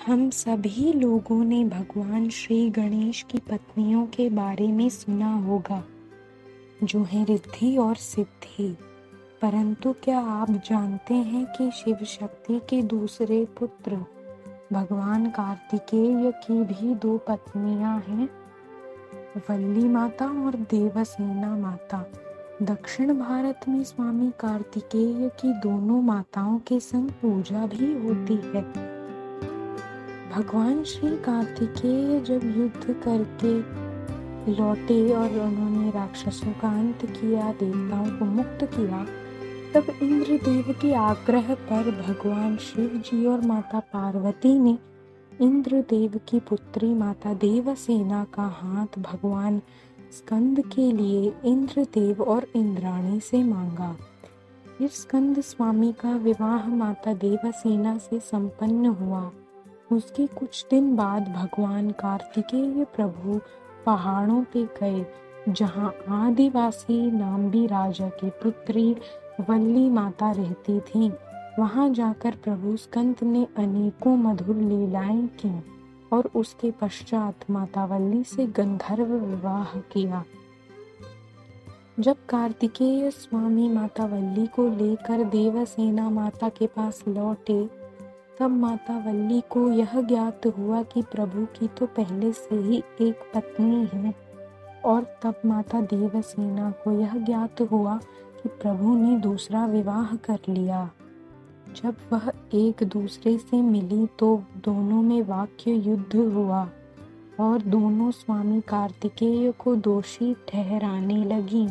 हम सभी लोगों ने भगवान श्री गणेश की पत्नियों के बारे में सुना होगा, जो है रिद्धि और सिद्धि। परंतु क्या आप जानते हैं कि शिव शक्ति के दूसरे पुत्र भगवान कार्तिकेय की भी 2 पत्नियां हैं, वल्ली माता और देवसेना माता। दक्षिण भारत में स्वामी कार्तिकेय की दोनों माताओं के संग पूजा भी होती है। भगवान श्री कार्तिकेय जब युद्ध करके लौटे और उन्होंने राक्षसों का अंत किया, देवताओं को मुक्त किया, तब इंद्रदेव के आग्रह पर भगवान शिव जी और माता पार्वती ने इंद्रदेव की पुत्री माता देवसेना का हाथ भगवान स्कंद के लिए इंद्रदेव और इंद्राणी से मांगा। फिर स्कंद स्वामी का विवाह माता देवसेना से संपन्न हुआ। उसके कुछ दिन बाद भगवान कार्तिकेय प्रभु पहाड़ों पे गए, जहाँ आदिवासी नाम्बी राजा की पुत्री वल्ली माता रहती थी। वहां जाकर प्रभु स्कंद ने अनेकों मधुर लीलाएं की और उसके पश्चात माता वल्ली से गंधर्व विवाह किया। जब कार्तिकेय स्वामी माता वल्ली को लेकर देवसेना माता के पास लौटे, तब माता वल्ली को यह ज्ञात हुआ कि प्रभु की तो पहले से ही एक पत्नी है, और तब माता देवसेना को यह ज्ञात हुआ कि प्रभु ने दूसरा विवाह कर लिया। जब वह एक दूसरे से मिली तो दोनों में वाक्य युद्ध हुआ और दोनों स्वामी कार्तिकेय को दोषी ठहराने लगीं।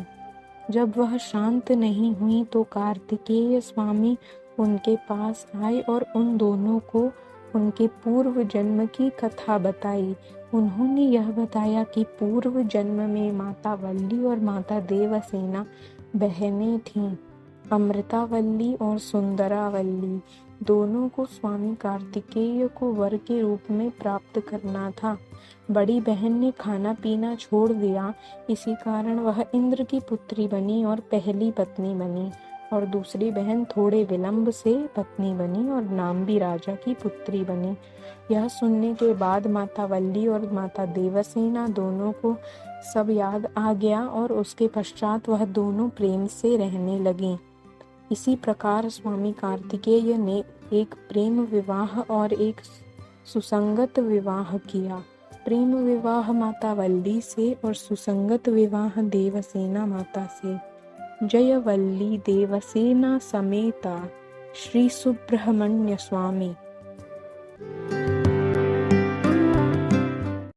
जब वह शांत नहीं हुई तो कार्तिकेय स्वामी उनके पास आए और उन दोनों को उनके पूर्व जन्म की कथा बताई। उन्होंने यह बताया कि पूर्व जन्म में माता वल्ली और माता देवसेना बहनें थीं। अमृतावल्ली और सुंदरावल्ली दोनों को स्वामी कार्तिकेय को वर के रूप में प्राप्त करना था। बड़ी बहन ने खाना पीना छोड़ दिया, इसी कारण वह इंद्र की पुत्री बनी और पहली पत्नी बनी, और दूसरी बहन थोड़े विलंब से पत्नी बनी और नाम्बी राजा की पुत्री बनी। यह सुनने के बाद माता वल्ली और माता देवसेना दोनों को सब याद आ गया और उसके पश्चात वह दोनों प्रेम से रहने लगीं। इसी प्रकार स्वामी कार्तिकेय ने एक प्रेम विवाह और एक सुसंगत विवाह किया। प्रेम विवाह माता वल्ली से और सुसंगत विवाह देवसेना माता से। जय वल्ली देवसेना समेता श्री सुब्रह्मण्य स्वामी।